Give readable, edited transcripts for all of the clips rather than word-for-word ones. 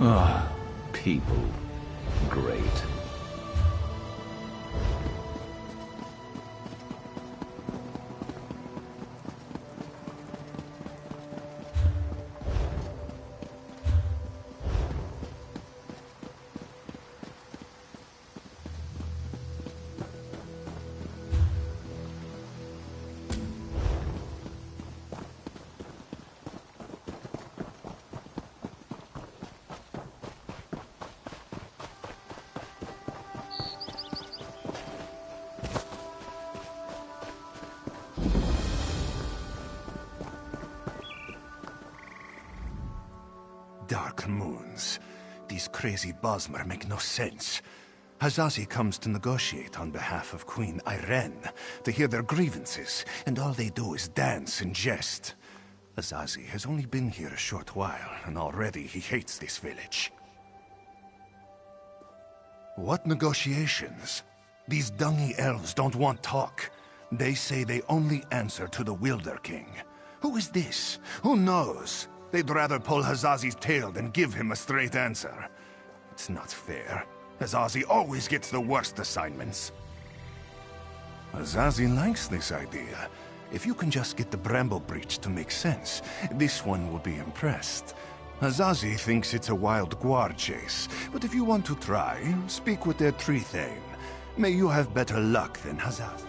Ah, people. Great. Dark moons. These crazy Bosmer make no sense. Hazazi comes to negotiate on behalf of Queen Irene to hear their grievances, and all they do is dance and jest. Hazazi has only been here a short while, and already he hates this village. What negotiations? These dungy elves don't want talk. They say they only answer to the Wilder King. Who is this? Who knows? They'd rather pull Hazazi's tail than give him a straight answer. It's not fair. Hazazi always gets the worst assignments. Hazazi likes this idea. If you can just get the Bramble Breach to make sense, this one will be impressed. Hazazi thinks it's a wild guar chase, but if you want to try, speak with their tree thane. May you have better luck than Hazazi.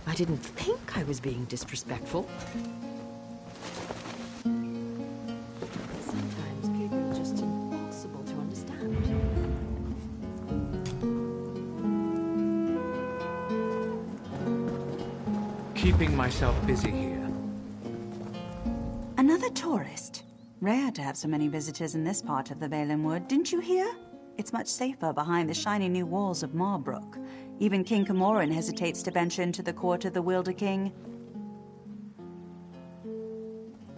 I didn't think I was being disrespectful. Sometimes people are just impossible to understand. Keeping myself busy here. Another tourist. Rare to have so many visitors in this part of the Valen Wood, didn't you hear? It's much safer behind the shiny new walls of Marbrook. Even King Camoran hesitates to venture into the court of the Wilder King.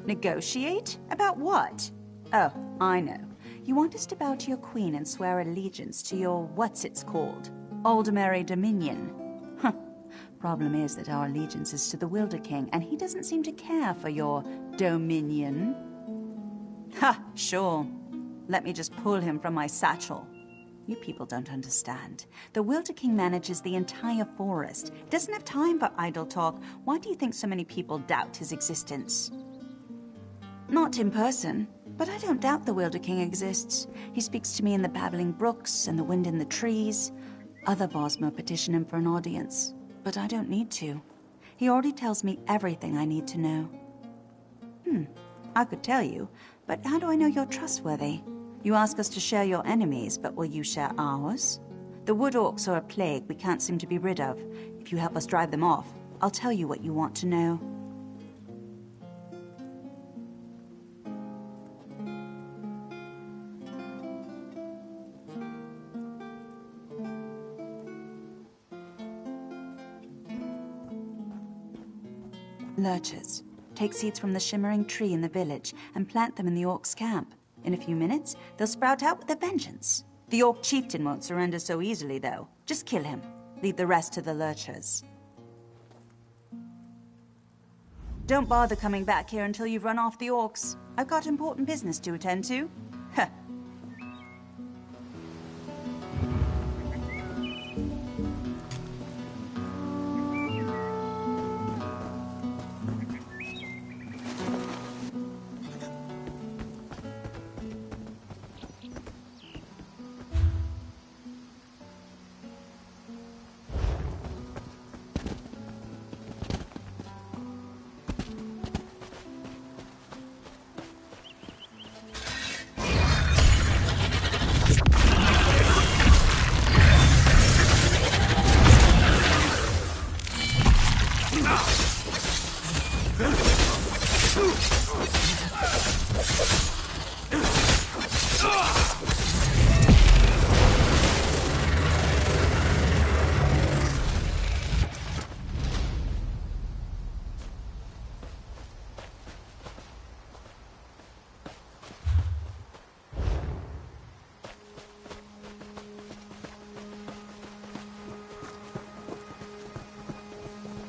Negotiate? About what? Oh, I know. You want us to bow to your queen and swear allegiance to your what's-it's-called? Aldermary Dominion. Huh. Problem is that our allegiance is to the Wilder King, and he doesn't seem to care for your dominion. Ha, sure. Let me just pull him from my satchel. You people don't understand. The Wilder King manages the entire forest. Doesn't have time for idle talk. Why do you think so many people doubt his existence? Not in person, but I don't doubt the Wilder King exists. He speaks to me in the babbling brooks and the wind in the trees. Other Bosmer petition him for an audience, but I don't need to. He already tells me everything I need to know. I could tell you, but how do I know you're trustworthy? You ask us to share your enemies, but will you share ours? The wood orcs are a plague we can't seem to be rid of. If you help us drive them off, I'll tell you what you want to know. Lurchers. Take seeds from the shimmering tree in the village and plant them in the orcs' camp. In a few minutes, they'll sprout out with a vengeance. The orc chieftain won't surrender so easily, though. Just kill him. Leave the rest to the lurchers. Don't bother coming back here until you've run off the orcs. I've got important business to attend to. Heh.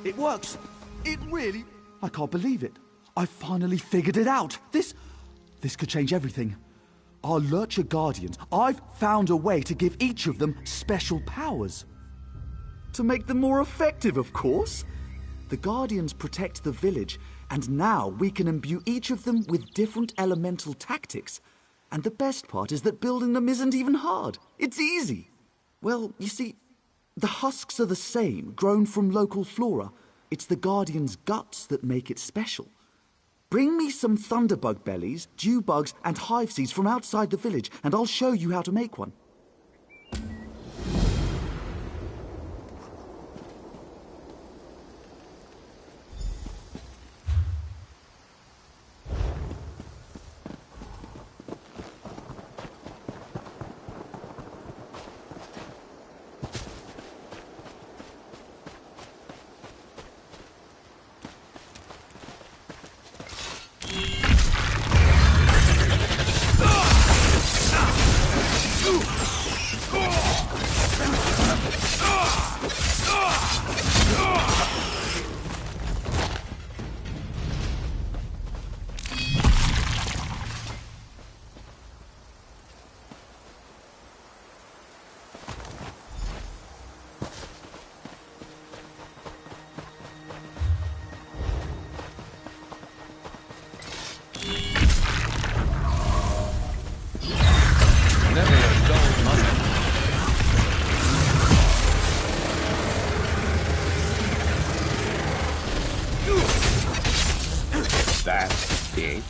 It works. I can't believe it. I finally figured it out. This could change everything. Our Lurcher Guardians, I've found a way to give each of them special powers. To make them more effective, of course. The Guardians protect the village, and now we can imbue each of them with different elemental tactics. And the best part is that building them isn't even hard. It's easy. Well, you see, the husks are the same, grown from local flora. It's the Guardian's guts that make it special. Bring me some thunderbug bellies, dew bugs, and hive seeds from outside the village, and I'll show you how to make one. That's it.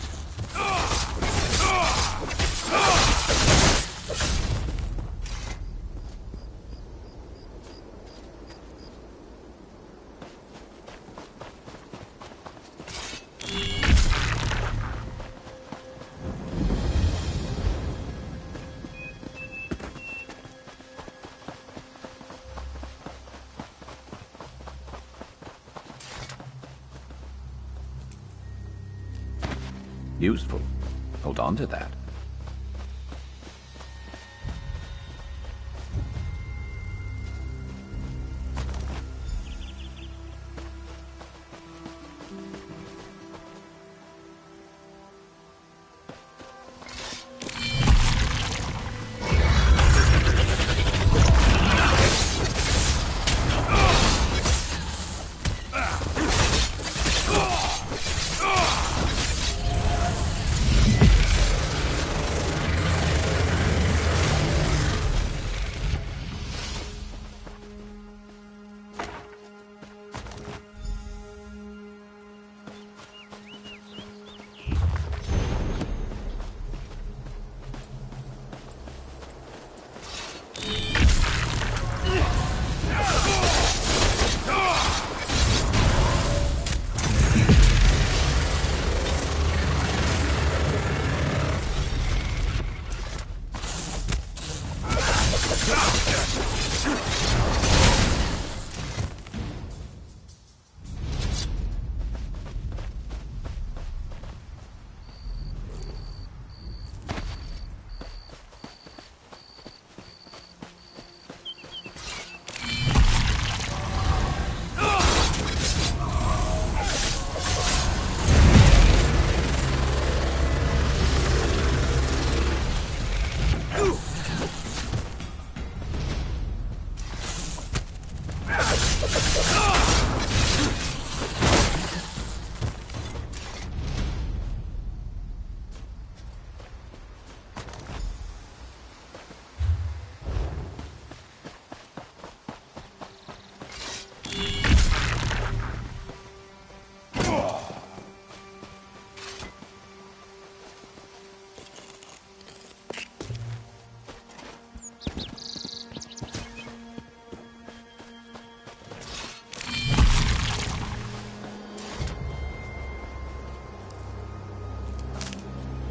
Useful. Hold on to that.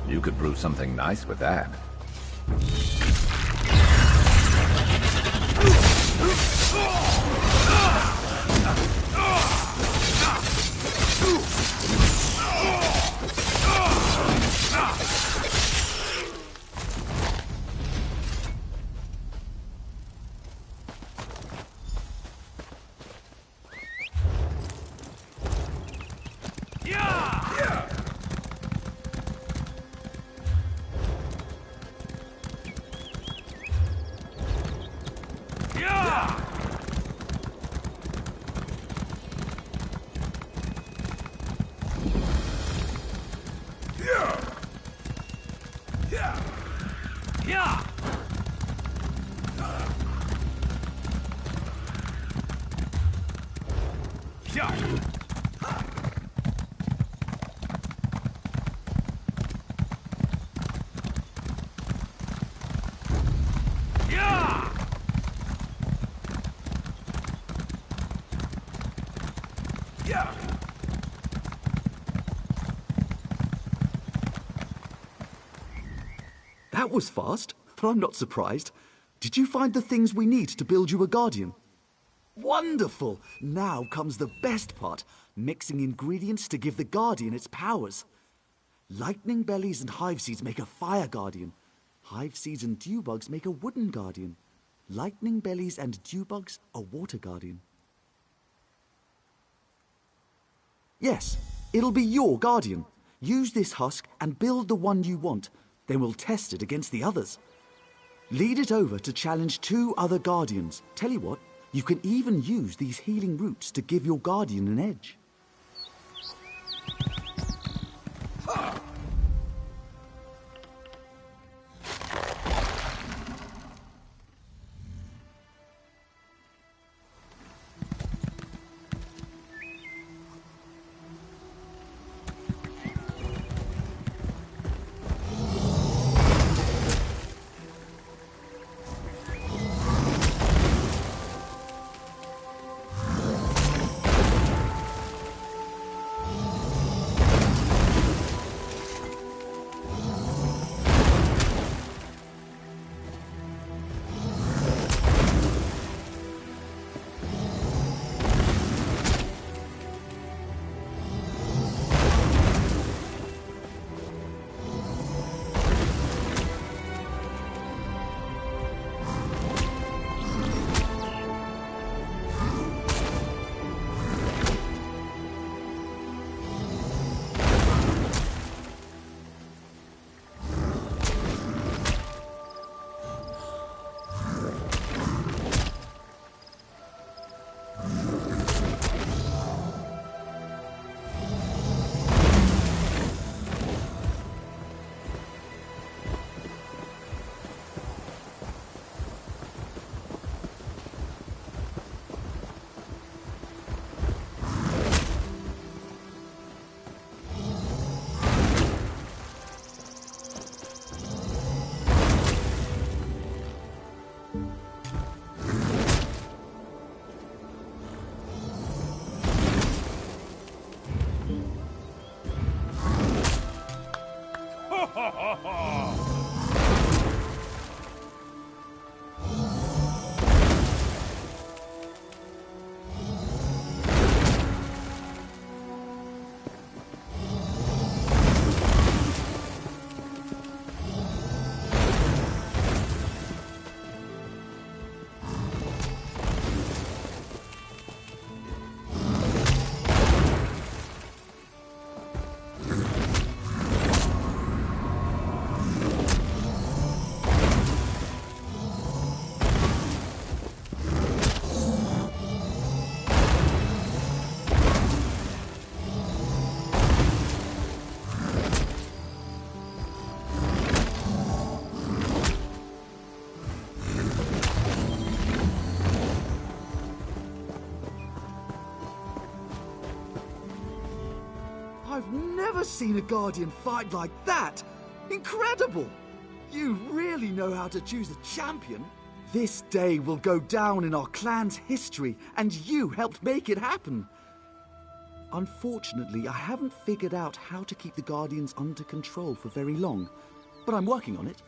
You could brew something nice with that. That was fast, but I'm not surprised. Did you find the things we need to build you a guardian? Wonderful! Now comes the best part, mixing ingredients to give the guardian its powers. Lightning bellies and hive seeds make a fire guardian. Hive seeds and dew bugs make a wooden guardian. Lightning bellies and dew bugs a water guardian. Yes, it'll be your guardian. Use this husk and build the one you want. Then we'll test it against the others. Lead it over to challenge 2 other guardians. Tell you what, you can even use these healing roots to give your guardian an edge. I've never seen a guardian fight like that! Incredible! You really know how to choose a champion. This day will go down in our clan's history, and you helped make it happen. Unfortunately, I haven't figured out how to keep the guardians under control for very long, but I'm working on it.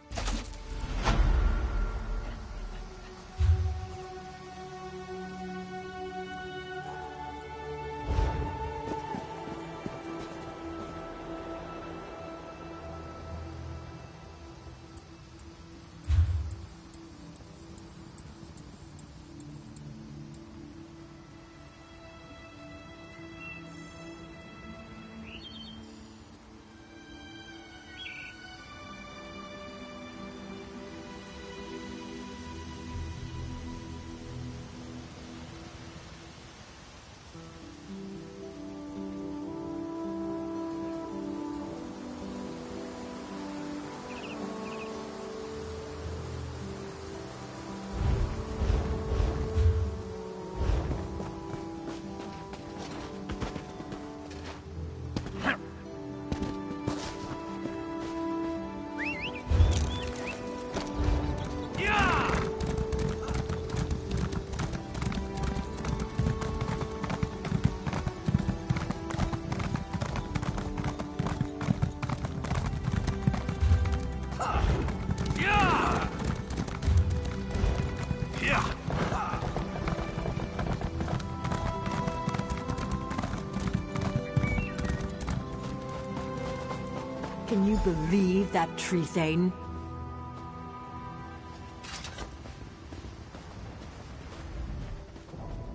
believe that tree thane?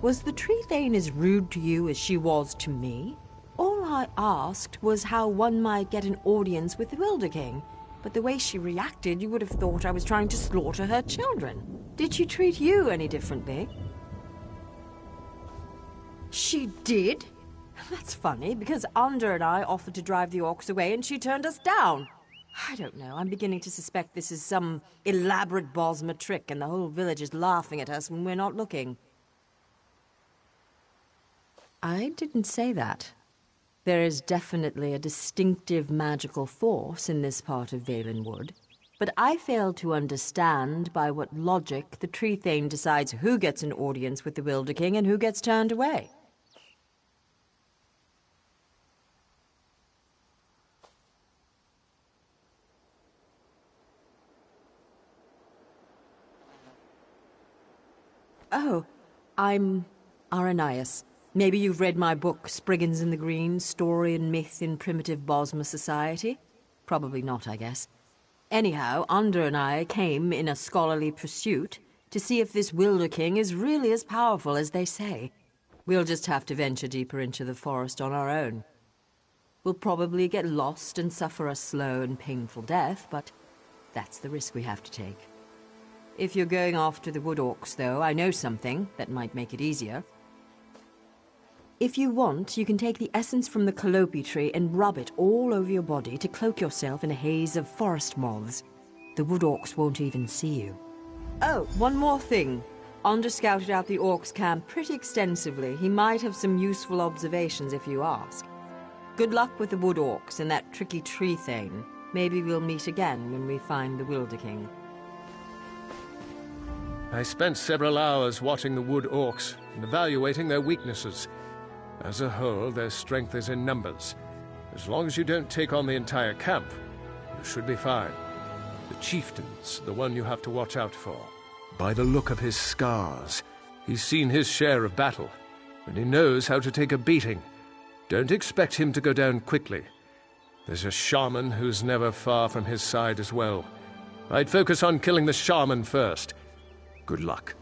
Was the tree thane as rude to you as she was to me? All I asked was how one might get an audience with the Wilder King. But the way she reacted, you would have thought I was trying to slaughter her children. Did she treat you any differently? She did? That's funny, because Ander and I offered to drive the orcs away and she turned us down. I don't know, I'm beginning to suspect this is some elaborate Bosma trick and the whole village is laughing at us when we're not looking. I didn't say that. There is definitely a distinctive magical force in this part of Valenwood, but I fail to understand by what logic the tree thane decides who gets an audience with the Wilder King and who gets turned away. Oh, I'm Aranias. Maybe you've read my book, Spriggans in the Green, Story and Myth in Primitive Bosma Society? Probably not, I guess. Anyhow, Ander and I came in a scholarly pursuit to see if this Wilder King is really as powerful as they say. We'll just have to venture deeper into the forest on our own. We'll probably get lost and suffer a slow and painful death, but that's the risk we have to take. If you're going after the wood orcs, though, I know something that might make it easier. If you want, you can take the essence from the calope tree and rub it all over your body to cloak yourself in a haze of forest moths. The wood orcs won't even see you. Oh, one more thing. Ander scouted out the orcs' camp pretty extensively. He might have some useful observations if you ask. Good luck with the wood orcs and that tricky tree thane. Maybe we'll meet again when we find the Wilder King. I spent several hours watching the wood orcs and evaluating their weaknesses. As a whole, their strength is in numbers. As long as you don't take on the entire camp, you should be fine. The chieftain's the one you have to watch out for. By the look of his scars, he's seen his share of battle, and he knows how to take a beating. Don't expect him to go down quickly. There's a shaman who's never far from his side as well. I'd focus on killing the shaman first. Good luck.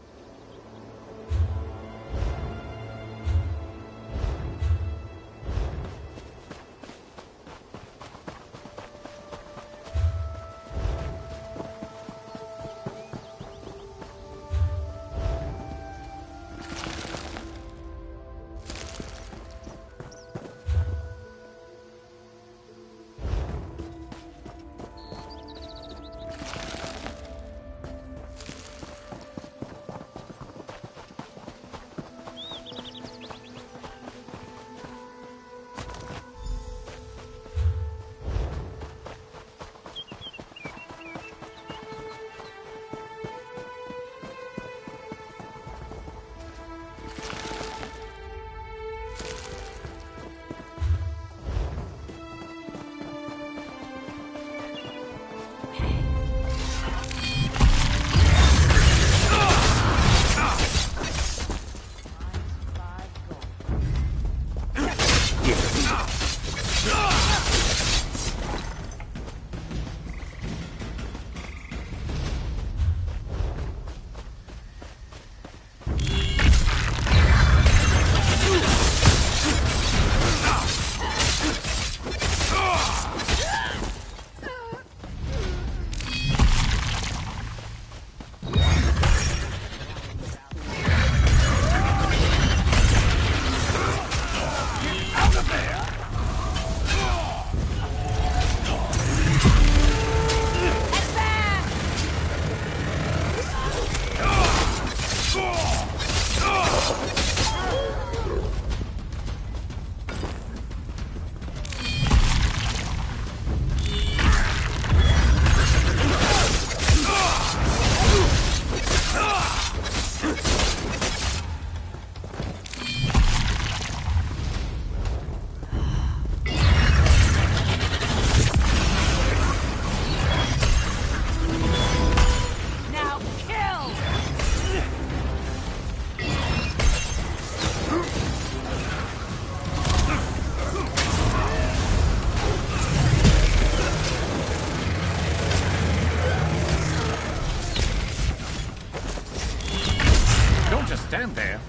just stand there.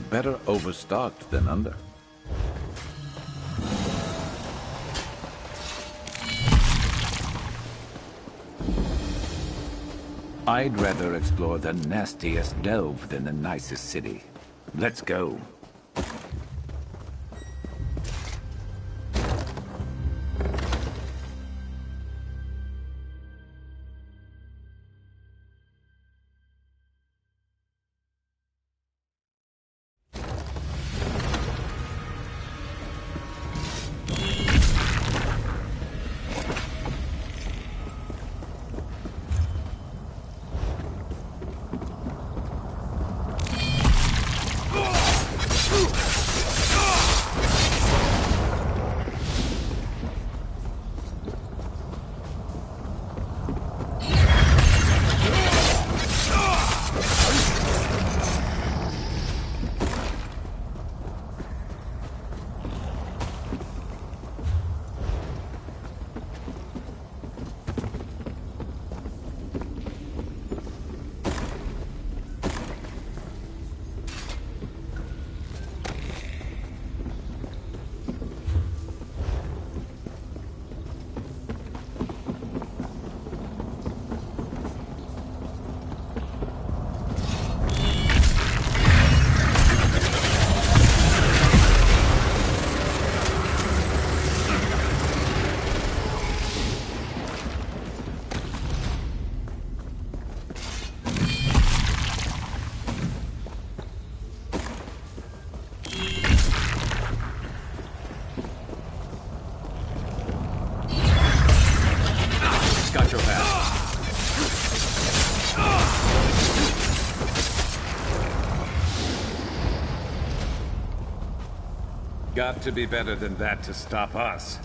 Better overstocked than under. I'd rather explore the nastiest delve than the nicest city. Let's go. Got to be better than that to stop us.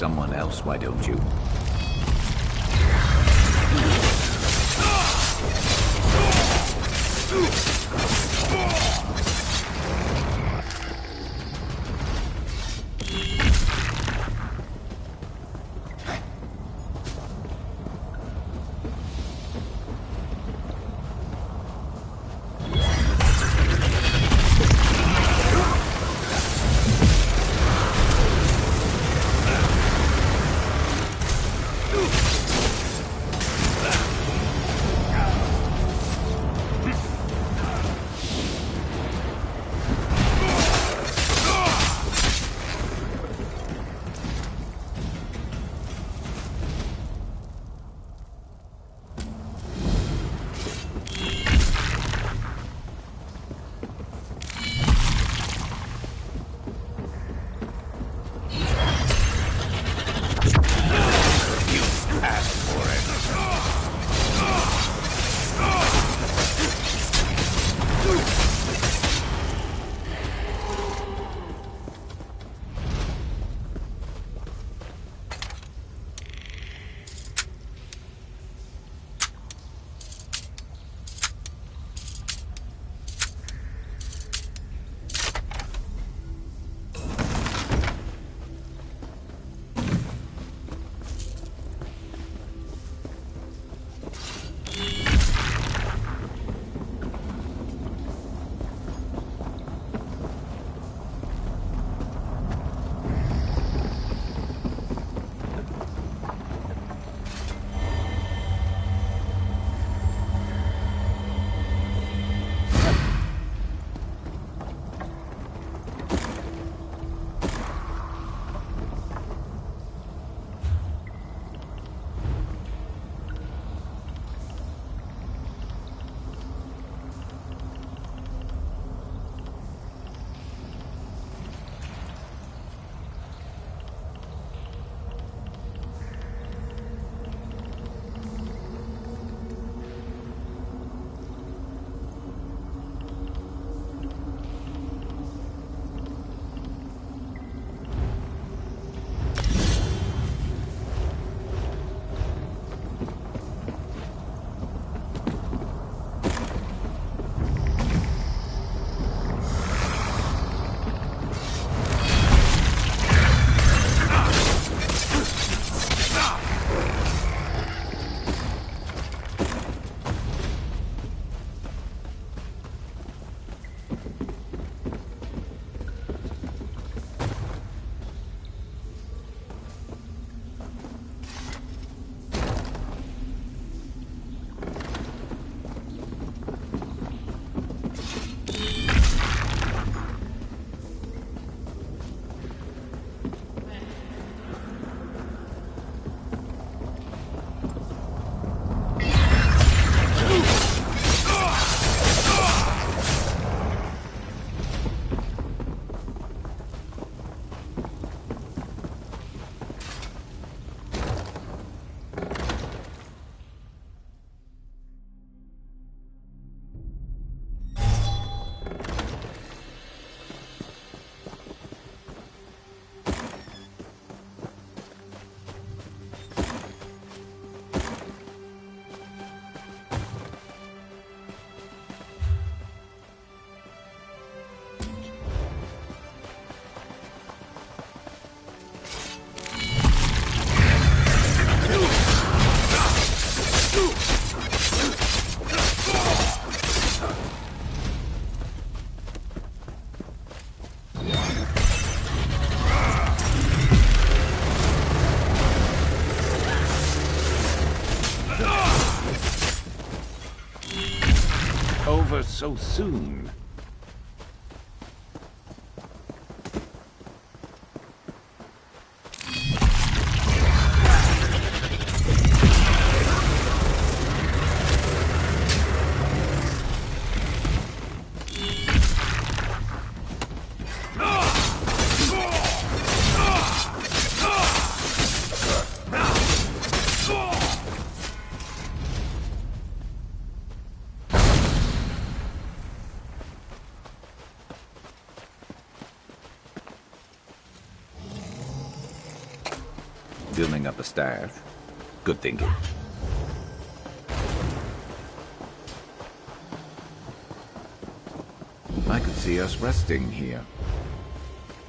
Someone else, why don't you? over so soon. Building up a staff. Good thinking. I could see us resting here.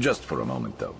Just for a moment, though.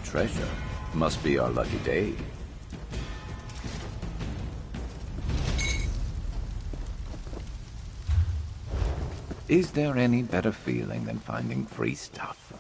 Treasure. Must be our lucky day. Is there any better feeling than finding free stuff?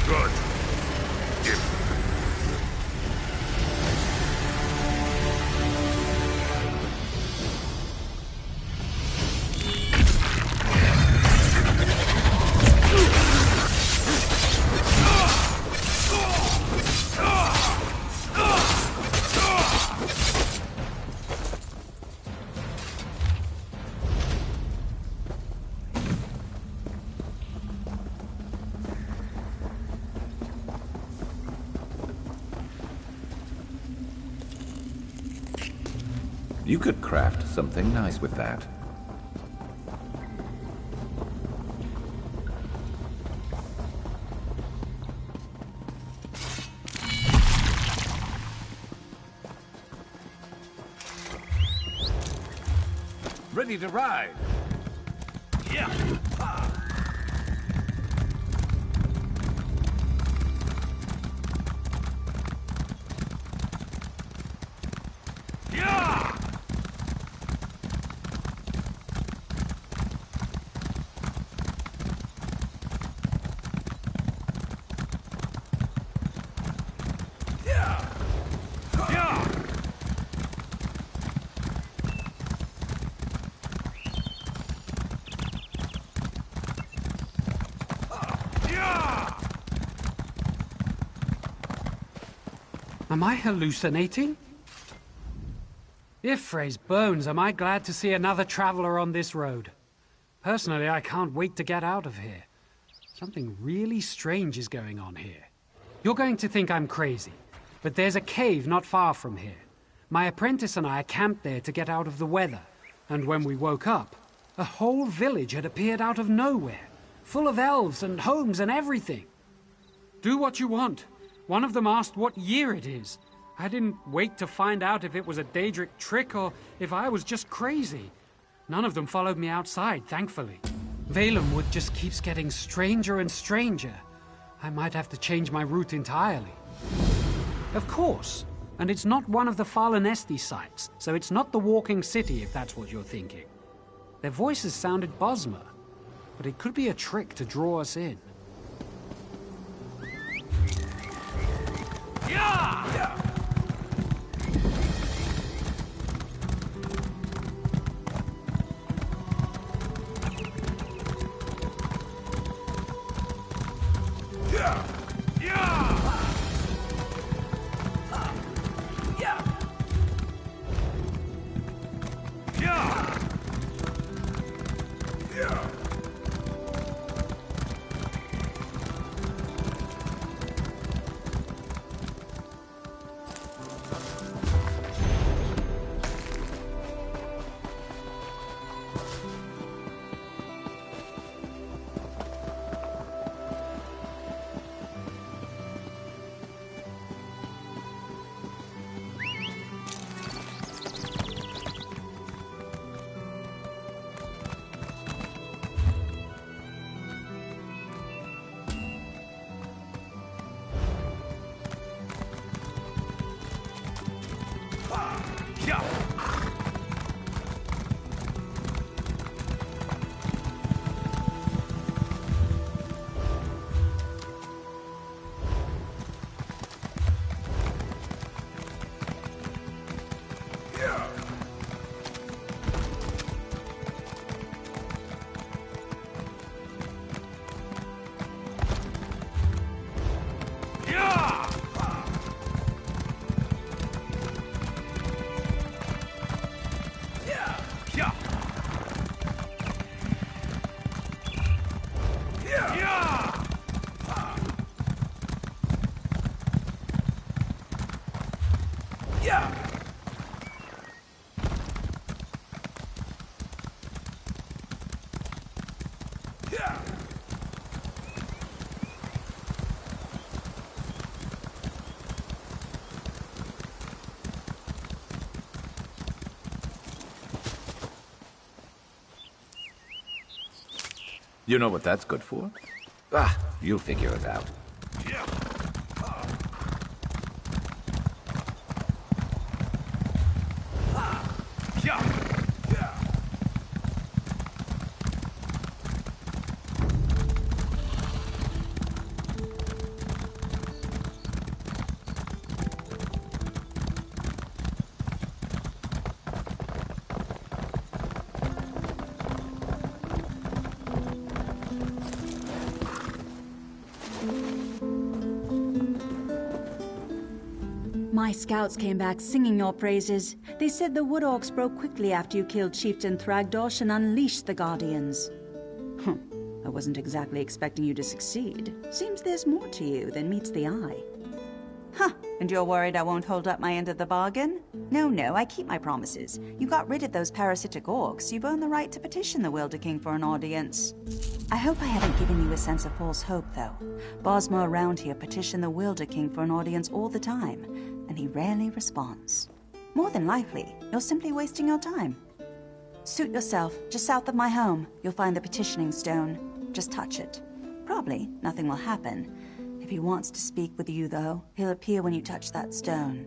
Good. You could craft something nice with that. Ready to ride. Yeah. Am I hallucinating? Ifre's bones, am I glad to see another traveler on this road. Personally, I can't wait to get out of here. Something really strange is going on here. You're going to think I'm crazy, but there's a cave not far from here. My apprentice and I camped there to get out of the weather, and when we woke up, a whole village had appeared out of nowhere, full of elves and homes and everything. Do what you want. One of them asked what year it is. I didn't wait to find out if it was a Daedric trick or if I was just crazy. None of them followed me outside, thankfully. Valenwood just keeps getting stranger and stranger. I might have to change my route entirely. Of course. And it's not one of the Fallen Esti sites, so it's not the Walking City if that's what you're thinking. Their voices sounded Bosmer, but it could be a trick to draw us in. Yeah! Yeah! You know what that's good for? Ah, you'll figure it out. My scouts came back singing your praises. They said the Wood Orcs broke quickly after you killed Chieftain Thragdosh and unleashed the Guardians. I wasn't exactly expecting you to succeed. Seems there's more to you than meets the eye. Huh, and you're worried I won't hold up my end of the bargain? No, I keep my promises. You got rid of those parasitic orcs. You've earned the right to petition the Wilder King for an audience. I hope I haven't given you a sense of false hope, though. Bosma around here petition the Wilder King for an audience all the time, and he rarely responds. More than likely, you're simply wasting your time. Suit yourself. Just south of my home, you'll find the petitioning stone. Just touch it. Probably nothing will happen. If he wants to speak with you, though, he'll appear when you touch that stone.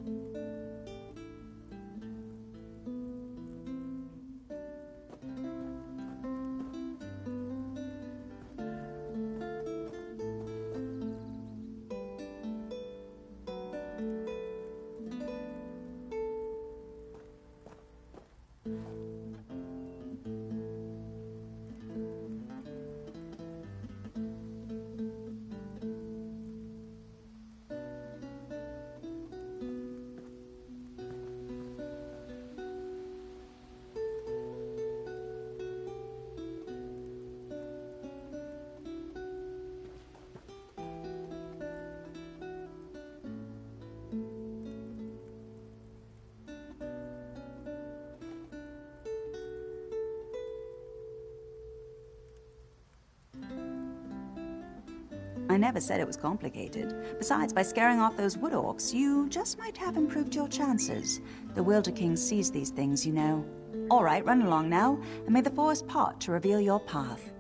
I never said it was complicated. Besides, by scaring off those wood orcs, you just might have improved your chances. The Wilder King sees these things, you know. All right, run along now, and may the forest part to reveal your path.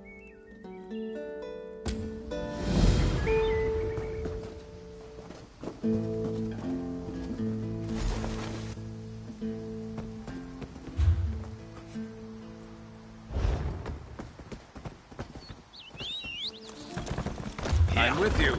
I'm with you.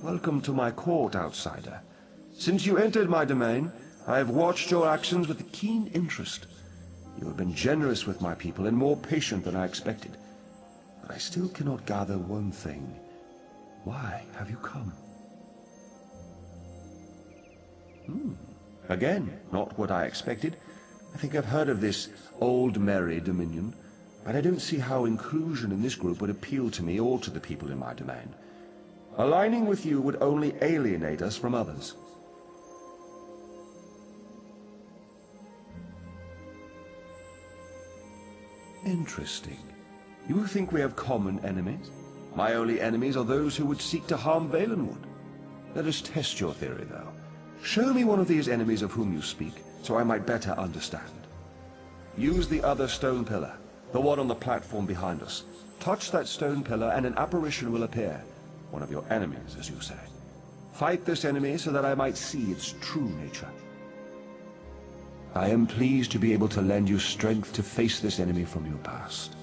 Welcome to my court, outsider. Since you entered my domain, I have watched your actions with keen interest. You have been generous with my people and more patient than I expected. But I still cannot gather one thing. Why have you come? Again, not what I expected. I think I've heard of this old merry dominion, but I don't see how inclusion in this group would appeal to me or to the people in my domain. Aligning with you would only alienate us from others. Interesting. You think we have common enemies? My only enemies are those who would seek to harm Valenwood. Let us test your theory, though. Show me one of these enemies of whom you speak, so I might better understand. Use the other stone pillar, the one on the platform behind us. Touch that stone pillar and an apparition will appear. One of your enemies, as you say. Fight this enemy so that I might see its true nature. I am pleased to be able to lend you strength to face this enemy from your past.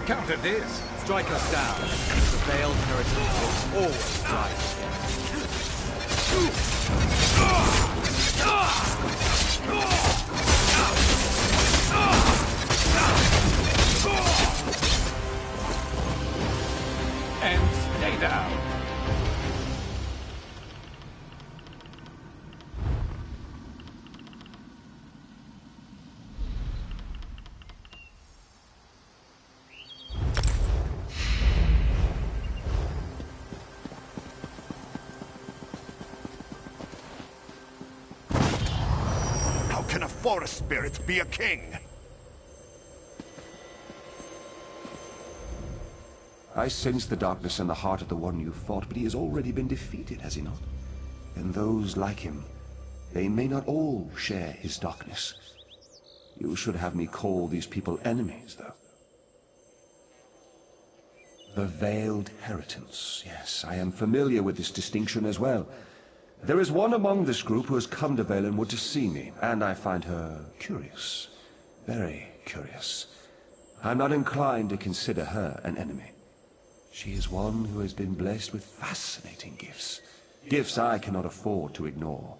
Counter this! Strike us down. The veiled heritage will always rise again. And stay down. Can a forest spirit be a king? I sense the darkness in the heart of the one you fought, but he has already been defeated, has he not? And those like him, they may not all share his darkness. You should have me call these people enemies, though. The Veiled Heritance. Yes, I am familiar with this distinction as well. There is one among this group who has come to Valenwood to see me, and I find her curious. Very curious. I'm not inclined to consider her an enemy. She is one who has been blessed with fascinating gifts. Gifts I cannot afford to ignore.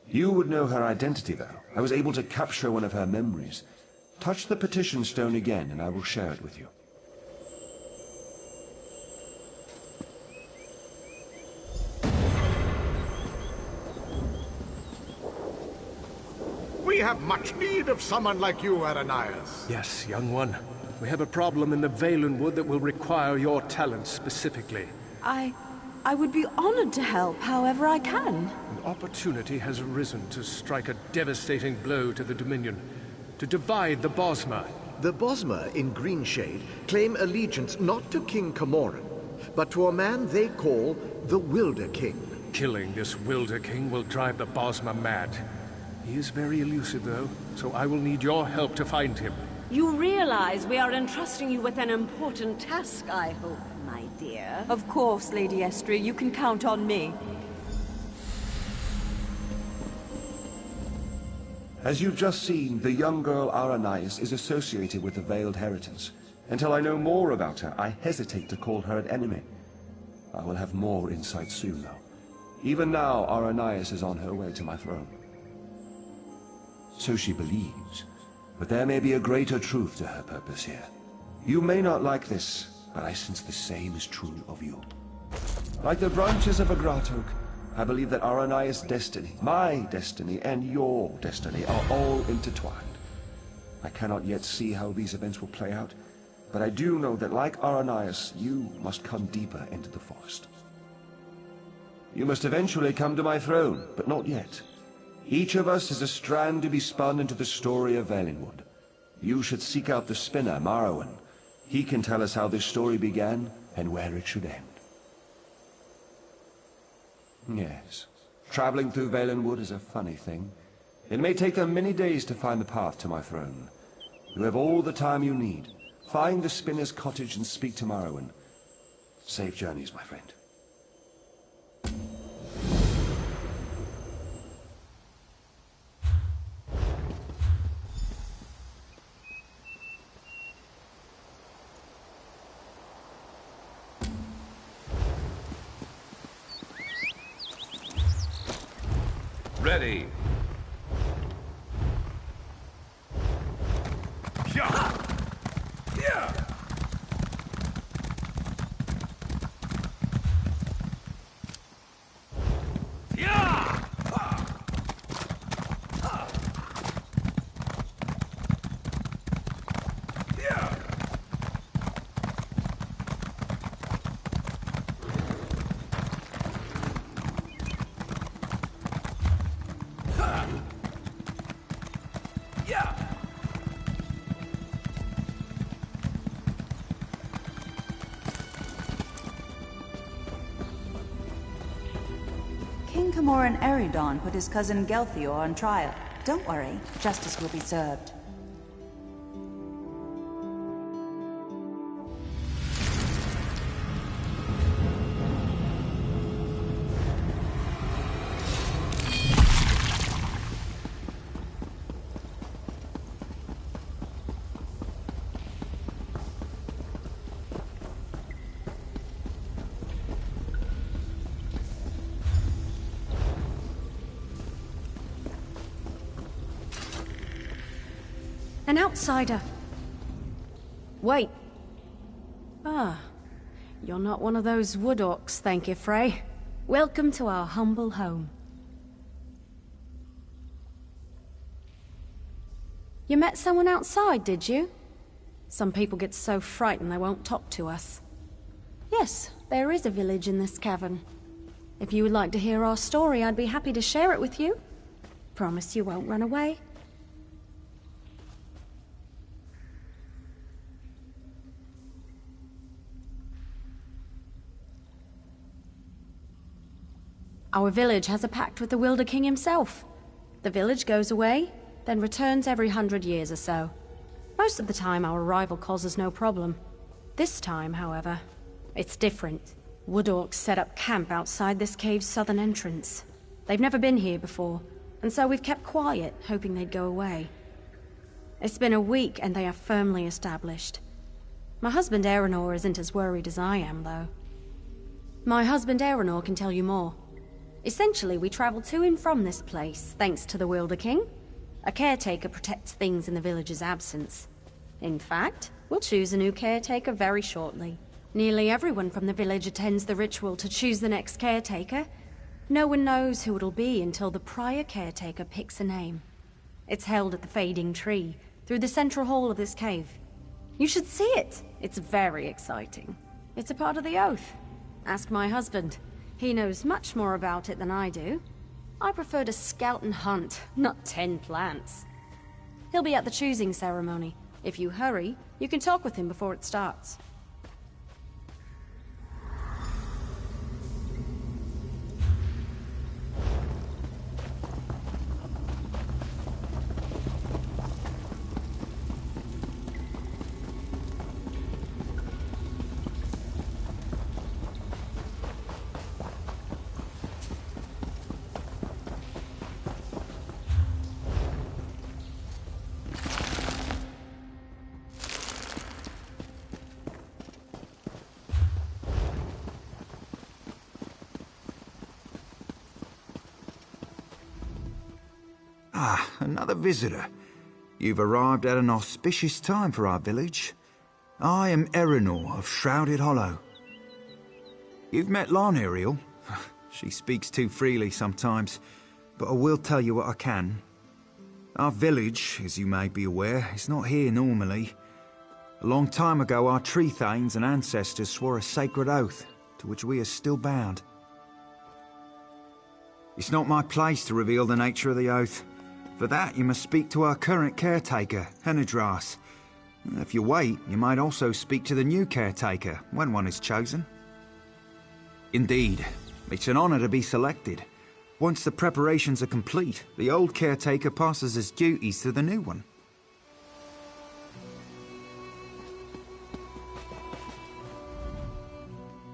You would know her identity, though. I was able to capture one of her memories. Touch the petition stone again, and I will share it with you. We have much need of someone like you, Aranias. Yes, young one. We have a problem in the Valenwood that will require your talents specifically. I would be honored to help however I can. An opportunity has arisen to strike a devastating blow to the Dominion, to divide the Bosmer. The Bosmer in Greenshade claim allegiance not to King Camoran, but to a man they call the Wilder King. Killing this Wilder King will drive the Bosmer mad. He is very elusive, though, so I will need your help to find him. You realize we are entrusting you with an important task, I hope, my dear. Of course, Lady Estria, you can count on me. As you've just seen, the young girl Aranias is associated with the Veiled Heritance. Until I know more about her, I hesitate to call her an enemy. I will have more insight soon, though. Even now, Aranias is on her way to my throne. So she believes, but there may be a greater truth to her purpose here. You may not like this, but I sense the same is true of you. Like the branches of a grat oak, I believe that Aranias' destiny, my destiny, and your destiny are all intertwined. I cannot yet see how these events will play out, but I do know that like Aranias, you must come deeper into the forest. You must eventually come to my throne, but not yet. Each of us is a strand to be spun into the story of Valenwood. You should seek out the spinner, Marrowan. He can tell us how this story began and where it should end. Yes, traveling through Valenwood is a funny thing. It may take them many days to find the path to my throne. You have all the time you need. Find the spinner's cottage and speak to Marrowan. Safe journeys, my friend. Ready. King Camoran Eridon put his cousin Gelthior on trial. Don't worry, justice will be served. An outsider. Wait. Ah, you're not one of those wood orcs, thank you, Frey. Welcome to our humble home. You met someone outside, did you? Some people get so frightened they won't talk to us. Yes, there is a village in this cavern. If you would like to hear our story, I'd be happy to share it with you. Promise you won't run away. Our village has a pact with the Wilder King himself. The village goes away, then returns every 100 years or so. Most of the time our arrival causes no problem. This time, however, it's different. Wood orcs set up camp outside this cave's southern entrance. They've never been here before, and so we've kept quiet, hoping they'd go away. It's been a week and they are firmly established. My husband Aeronor isn't as worried as I am, though. My husband Aeronor can tell you more. Essentially, we travel to and from this place, thanks to the Wilder King. A caretaker protects things in the village's absence. In fact, we'll choose a new caretaker very shortly. Nearly everyone from the village attends the ritual to choose the next caretaker. No one knows who it'll be until the prior caretaker picks a name. It's held at the Fading Tree, through the central hall of this cave. You should see it! It's very exciting. It's a part of the oath. Ask my husband. He knows much more about it than I do. I prefer to scout and hunt, not tend plants. He'll be at the choosing ceremony. If you hurry, you can talk with him before it starts. another visitor. You've arrived at an auspicious time for our village. I am Erenor of Shrouded Hollow. You've met Lon, Ariel. She speaks too freely sometimes, but I will tell you what I can. Our village, as you may be aware, is not here normally. A long time ago, our tree thanes and ancestors swore a sacred oath, to which we are still bound. It's not my place to reveal the nature of the oath. For that, you must speak to our current caretaker, Henadras. If you wait, you might also speak to the new caretaker, when one is chosen. Indeed, it's an honor to be selected. Once the preparations are complete, the old caretaker passes his duties to the new one.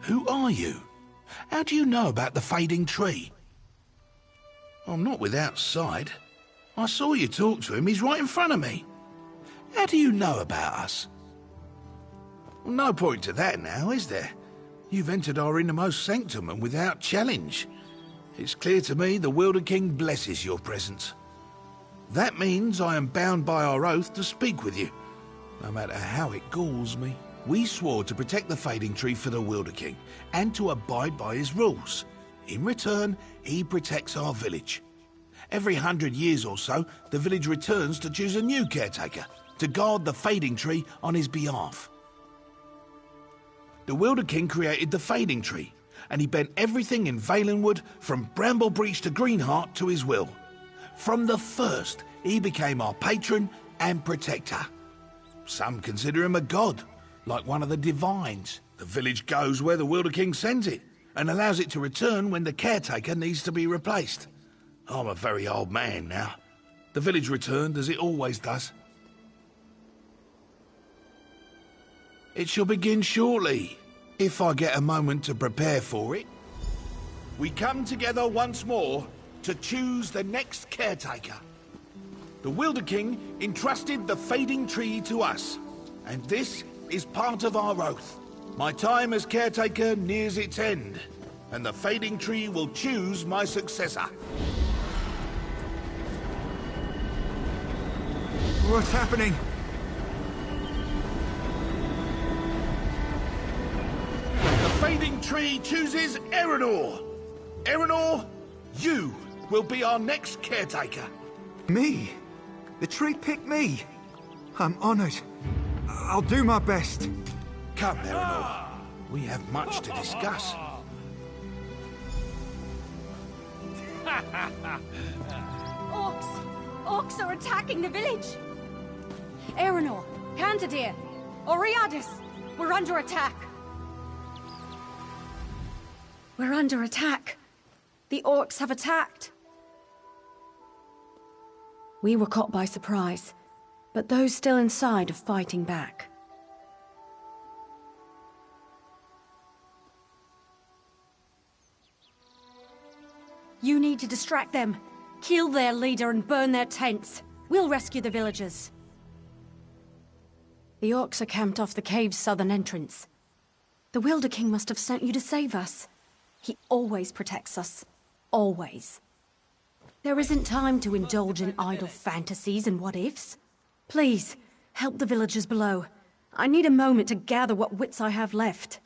Who are you? How do you know about the fading tree? I'm not without sight. I saw you talk to him, he's right in front of me. How do you know about us? Well, no point to that now, is there? You've entered our innermost sanctum and without challenge. It's clear to me the Wilder King blesses your presence. That means I am bound by our oath to speak with you, no matter how it galls me. We swore to protect the fading tree for the Wilder King, and to abide by his rules. In return, he protects our village. Every 100 years or so, the village returns to choose a new caretaker, to guard the fading tree on his behalf. The Wilder King created the fading tree, and he bent everything in Valenwood, from Bramblebreach to Greenheart, to his will. From the first, he became our patron and protector. Some consider him a god, like one of the divines. The village goes where the Wilder King sends it, and allows it to return when the caretaker needs to be replaced. I'm a very old man now. The village returned as it always does. It shall begin shortly, if I get a moment to prepare for it. We come together once more to choose the next caretaker. The Wilder King entrusted the fading tree to us, and this is part of our oath. My time as caretaker nears its end, and the fading tree will choose my successor. What's happening? The fading tree chooses Erenor. Erenor, you will be our next caretaker. Me? The tree picked me. I'm honored. I'll do my best. Come, Erenor. We have much to discuss. Orcs! Orcs are attacking the village! Erenor, Candidir, Oriadis, we're under attack! We're under attack. The orcs have attacked. We were caught by surprise, but those still inside are fighting back. You need to distract them. Kill their leader and burn their tents. We'll rescue the villagers. The orcs are camped off the cave's southern entrance. The Wilder King must have sent you to save us. He always protects us. Always. There isn't time to indulge in idle fantasies and what-ifs. Please, help the villagers below. I need a moment to gather what wits I have left.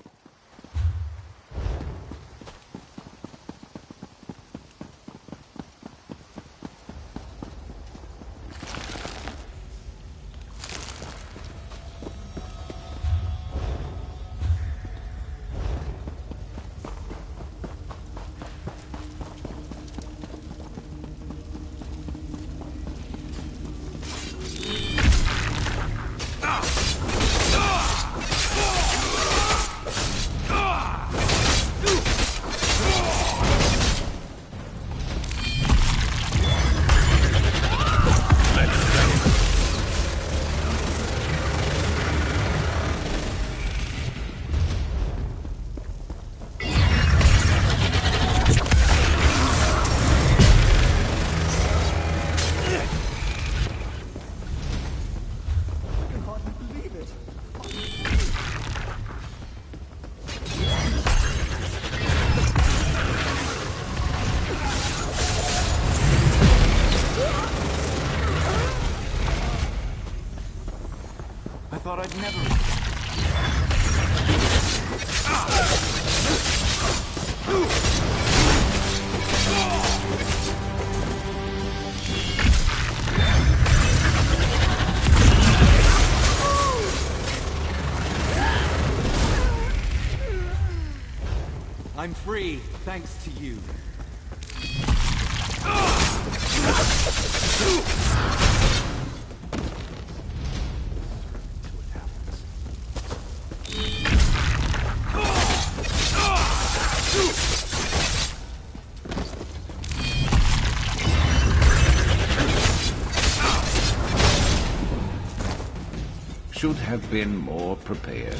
thought I'd never... I'm free, thanks to you. Should have been more prepared.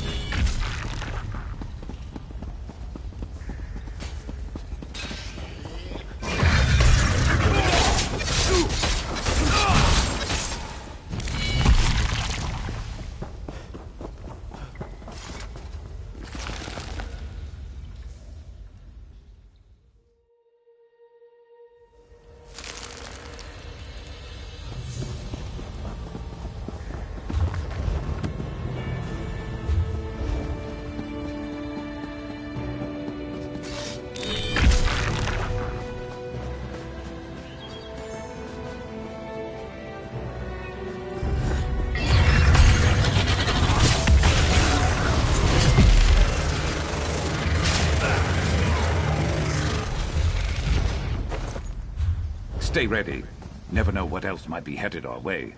Stay ready. Never know what else might be headed our way.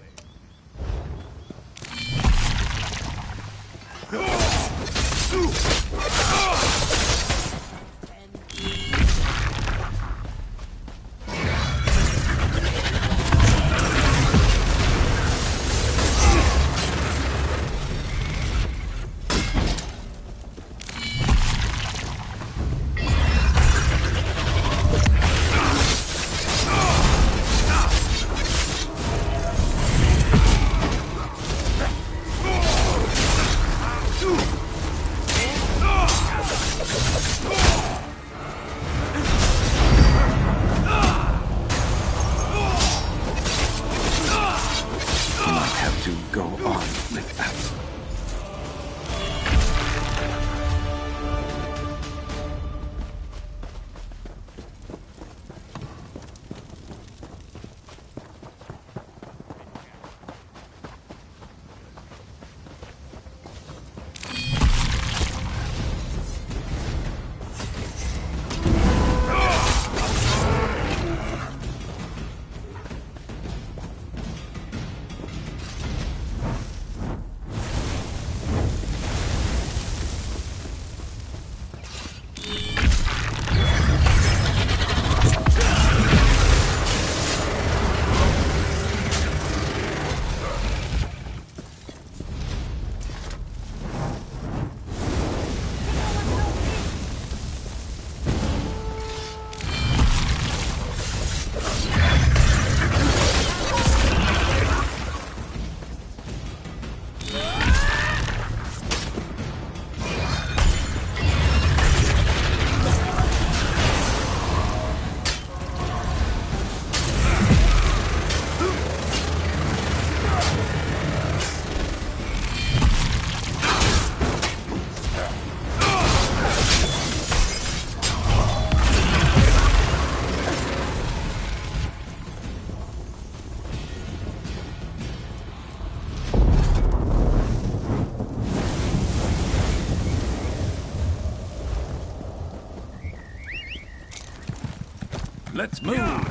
Let's move!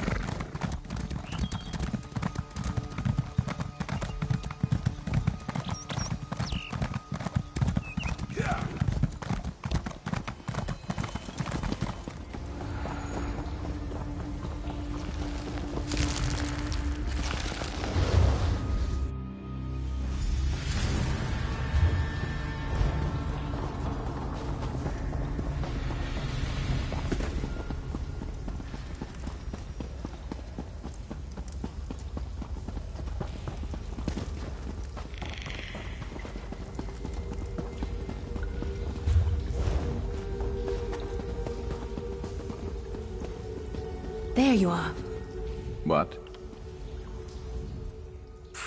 There you are. What?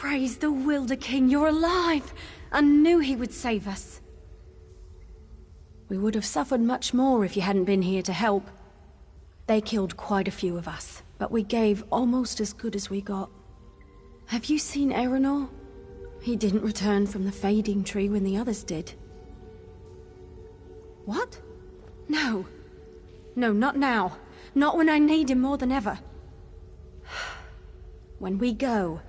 Praise the Wilder King, you're alive! I knew he would save us. We would have suffered much more if you hadn't been here to help. They killed quite a few of us, but we gave almost as good as we got. Have you seen Erenor? He didn't return from the fading tree when the others did. What? No. No, not now. Not when I need him more than ever. When we go,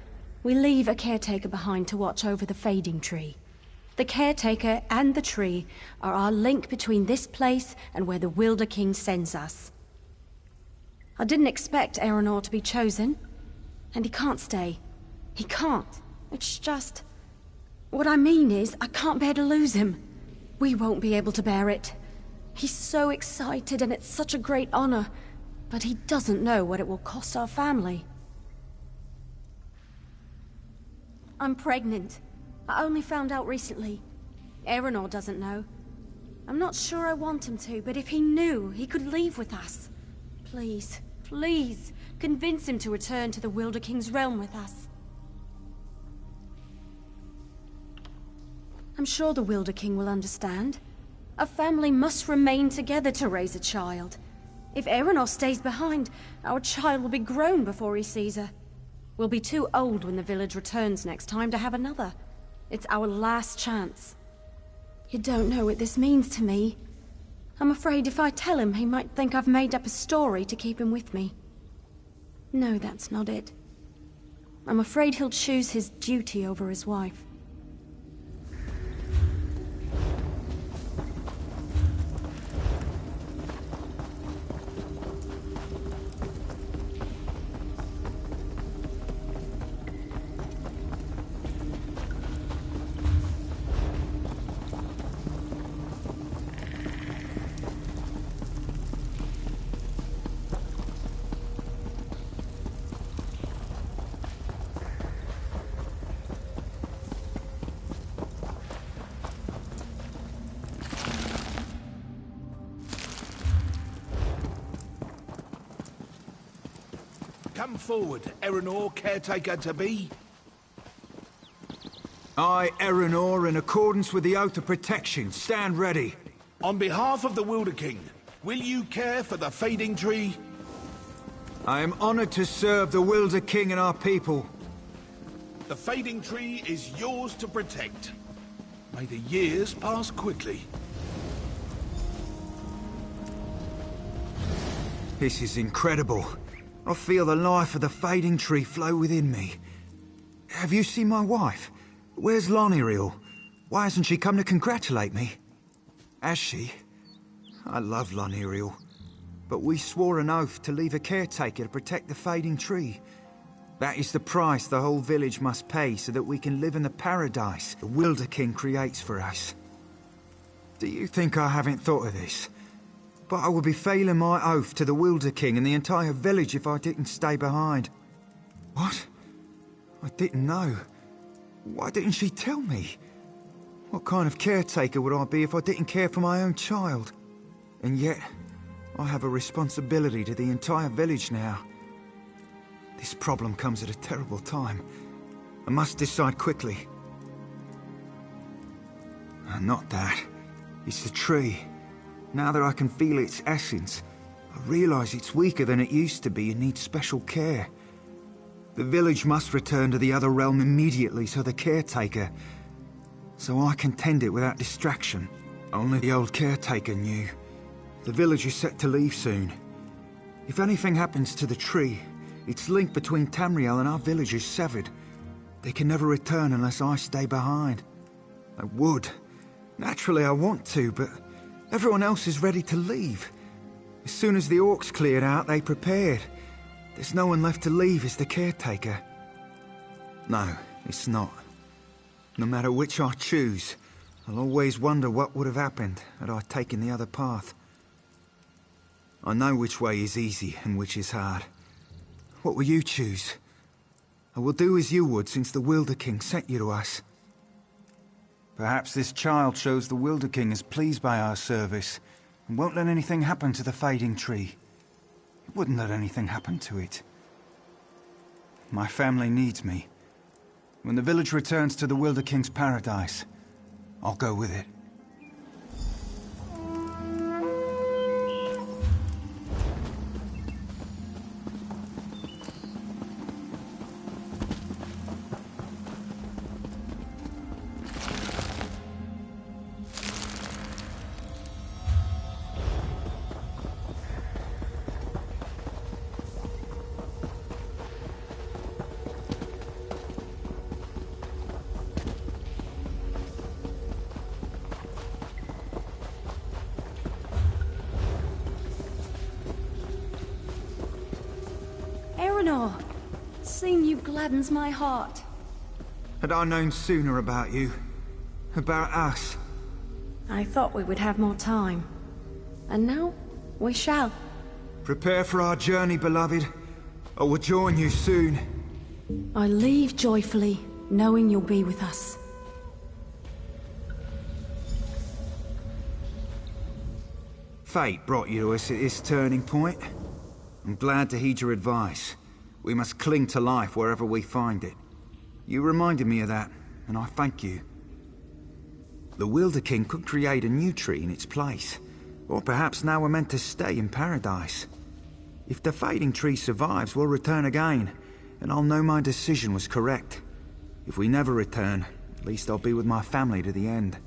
we leave a caretaker behind to watch over the fading tree. The caretaker and the tree are our link between this place and where the Wilder King sends us. I didn't expect Erenor to be chosen, and he can't stay. He can't. It's just... What I mean is, I can't bear to lose him. We won't be able to bear it. He's so excited and it's such a great honor, but he doesn't know what it will cost our family. I'm pregnant. I only found out recently. Erenor doesn't know. I'm not sure I want him to, but if he knew, he could leave with us. Please, please, convince him to return to the Wilder King's realm with us. I'm sure the Wilder King will understand. A family must remain together to raise a child. If Erenor stays behind, our child will be grown before he sees her. We'll be too old when the village returns next time to have another. It's our last chance. You don't know what this means to me. I'm afraid if I tell him, he might think I've made up a story to keep him with me. No, that's not it. I'm afraid he'll choose his duty over his wife. Come forward, Erenor, caretaker to be. I, Erenor, in accordance with the Oath of Protection, stand ready. On behalf of the Wilder King, will you care for the fading tree? I am honored to serve the Wilder King and our people. The fading tree is yours to protect. May the years pass quickly. This is incredible. I feel the life of the fading tree flow within me. Have you seen my wife? Where's Loniriel? Why hasn't she come to congratulate me? Has she? I love Loniriel. But we swore an oath to leave a caretaker to protect the fading tree. That is the price the whole village must pay so that we can live in the paradise the Wilder King creates for us. Do you think I haven't thought of this? But I would be failing my oath to the Wilder King and the entire village if I didn't stay behind. What? I didn't know. Why didn't she tell me? What kind of caretaker would I be if I didn't care for my own child? And yet, I have a responsibility to the entire village now. This problem comes at a terrible time. I must decide quickly. Not that. It's the tree. Now that I can feel its essence, I realise it's weaker than it used to be and needs special care. The village must return to the other realm immediately so the caretaker... so I can tend it without distraction. Only the old caretaker knew. The village is set to leave soon. If anything happens to the tree, its link between Tamriel and our village is severed. They can never return unless I stay behind. I would. Naturally I want to, but... everyone else is ready to leave. As soon as the orcs cleared out, they prepared. There's no one left to leave as the caretaker. No, it's not. No matter which I choose, I'll always wonder what would have happened had I taken the other path. I know which way is easy and which is hard. What will you choose? I will do as you would since the Wilder King sent you to us. Perhaps this child shows the Wilder King is pleased by our service and won't let anything happen to the fading tree. He wouldn't let anything happen to it. My family needs me. When the village returns to the Wilder King's paradise, I'll go with it. Seeing you gladdens my heart. Had I known sooner about you, about us. I thought we would have more time. And now, we shall. Prepare for our journey, beloved. I will join you soon. I leave joyfully, knowing you'll be with us. Fate brought you to us at this turning point. I'm glad to heed your advice. We must cling to life wherever we find it. You reminded me of that, and I thank you. The Wilder King could create a new tree in its place. Or perhaps now we're meant to stay in paradise. If the fading tree survives, we'll return again, and I'll know my decision was correct. If we never return, at least I'll be with my family to the end.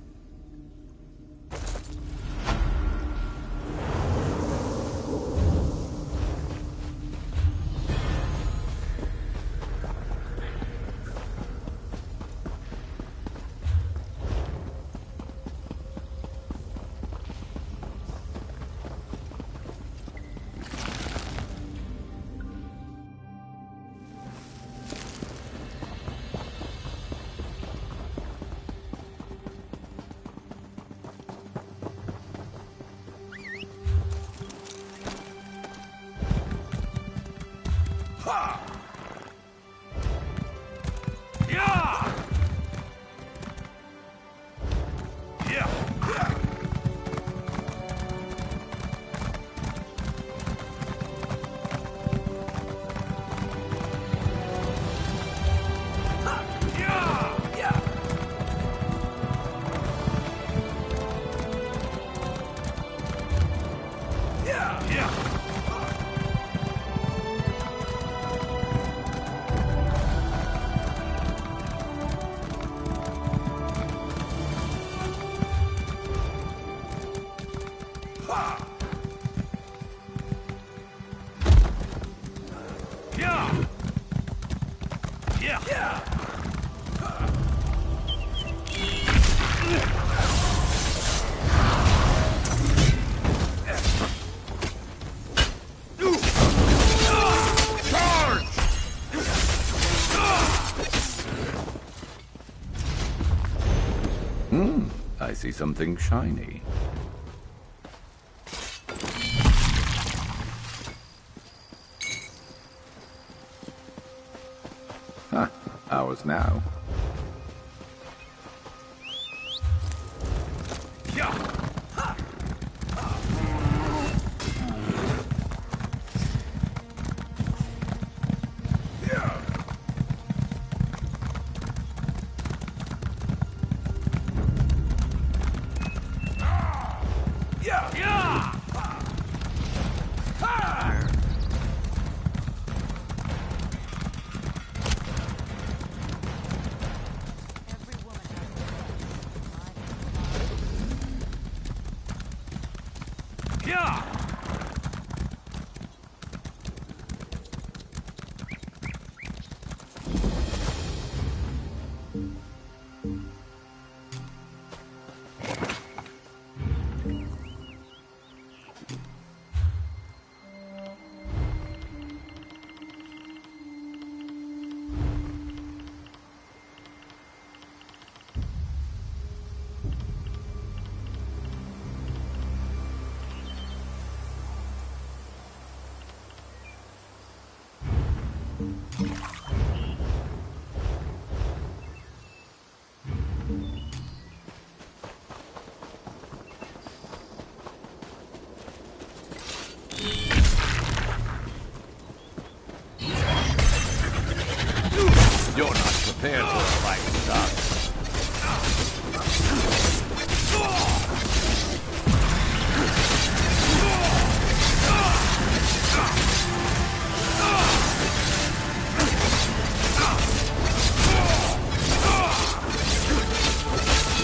I see something shiny. Huh, ours now.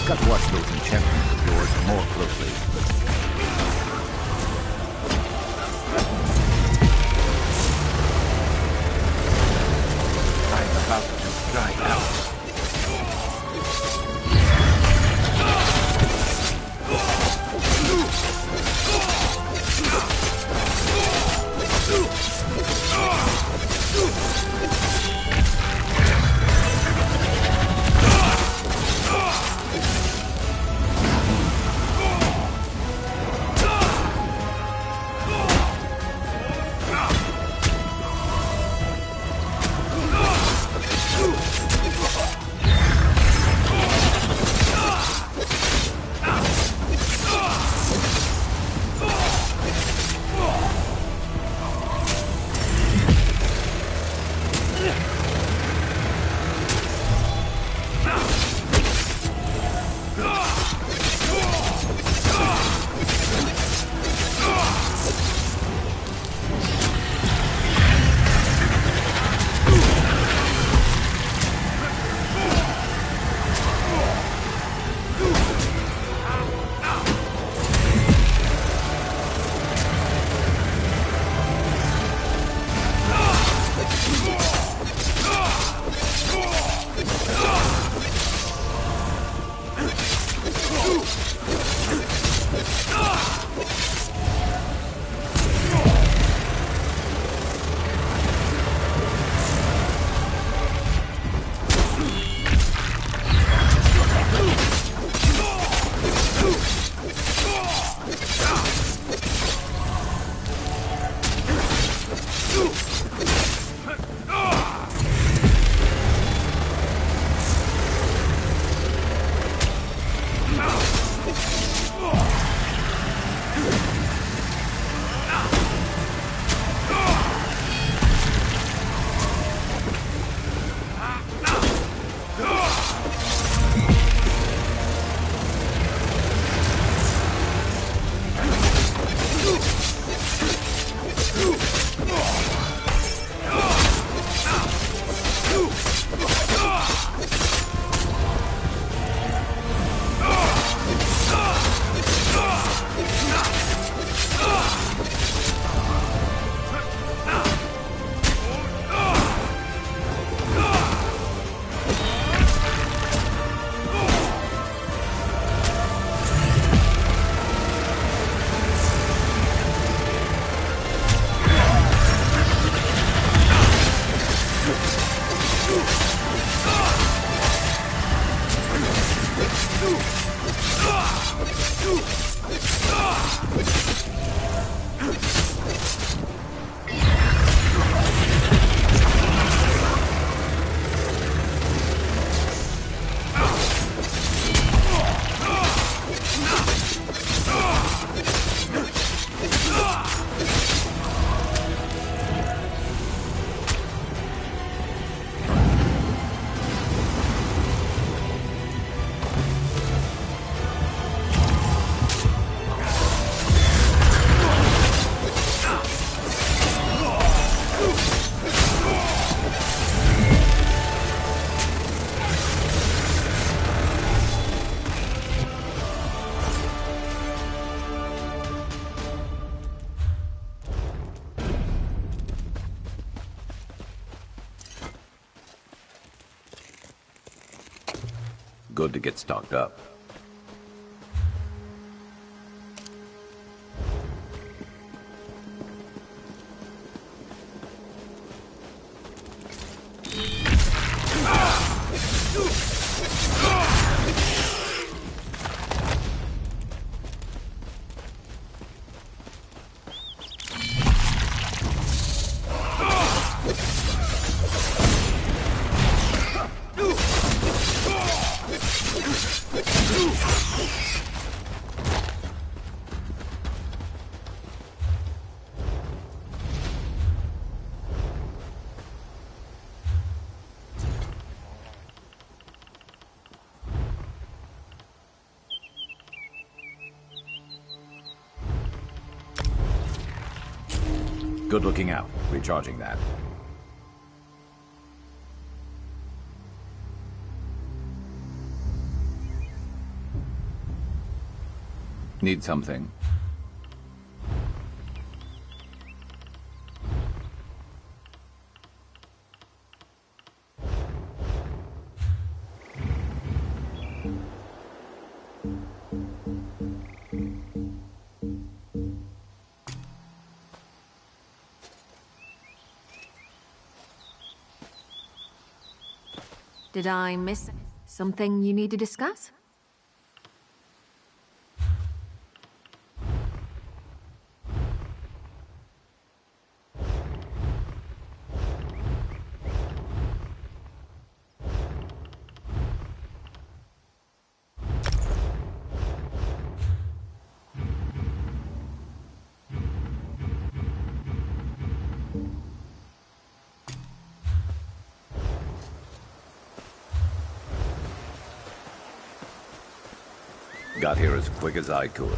Got to watch those enchantments of yours more closely. I'm about to dry out. Good to get stocked up. Good looking out. Recharging that. Need something? Did I miss something you need to discuss? Got here as quick as I could.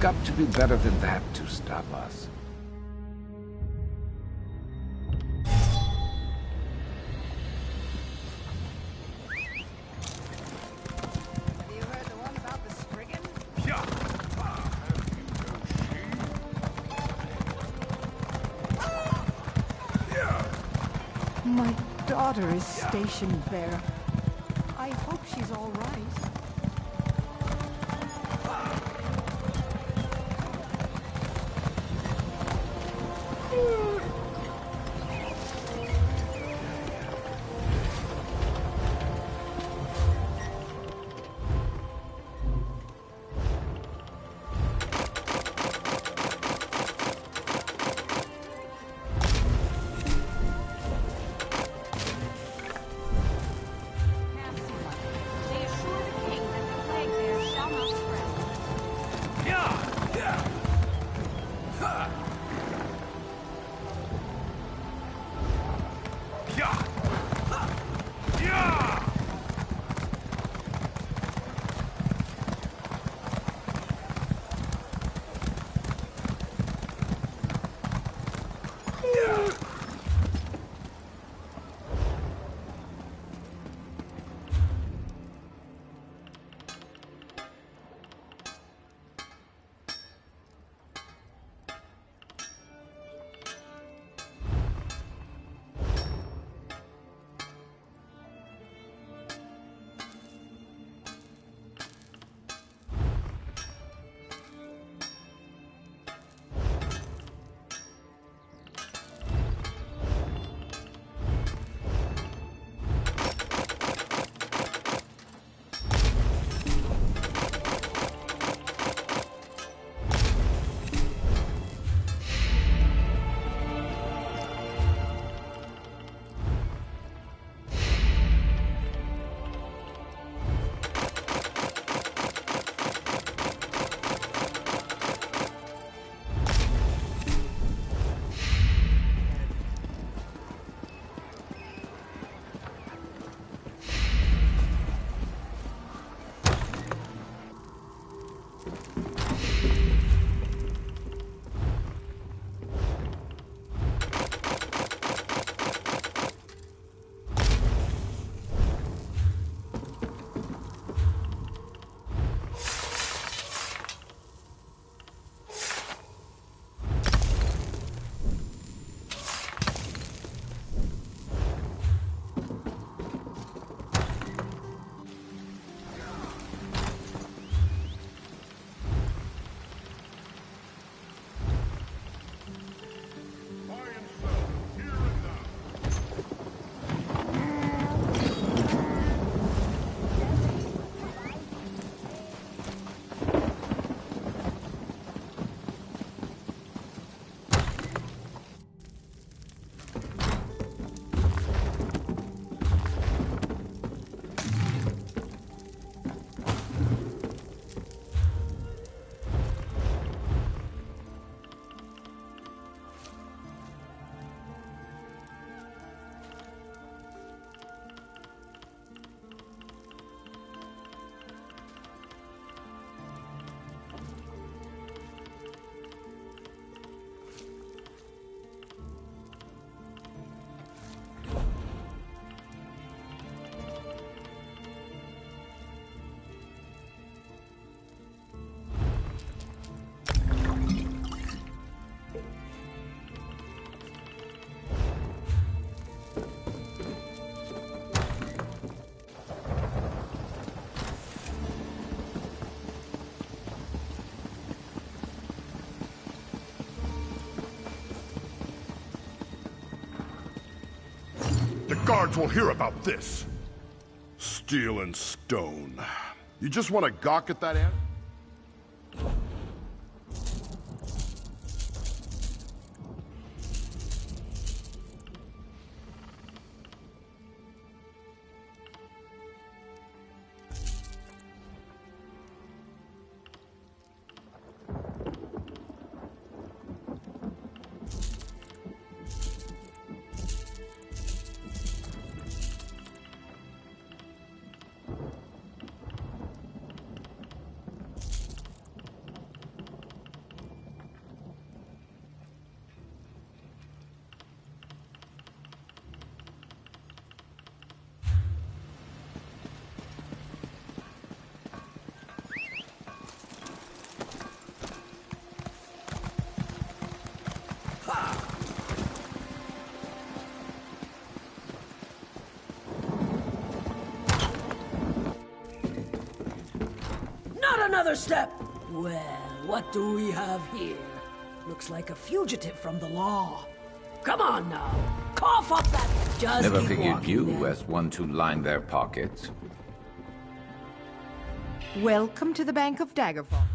Got to be better than that to stop us. My daughter is stationed there. I hope she's all right. They assure the king Guards will hear about this. Steel and stone. You just want to gawk at that ant? Another step! Well, what do we have here? Looks like a fugitive from the law. Come on now, cough up that... Just Never keep figured walking, you then. as one to line their pockets. Welcome to the Bank of Daggerfall.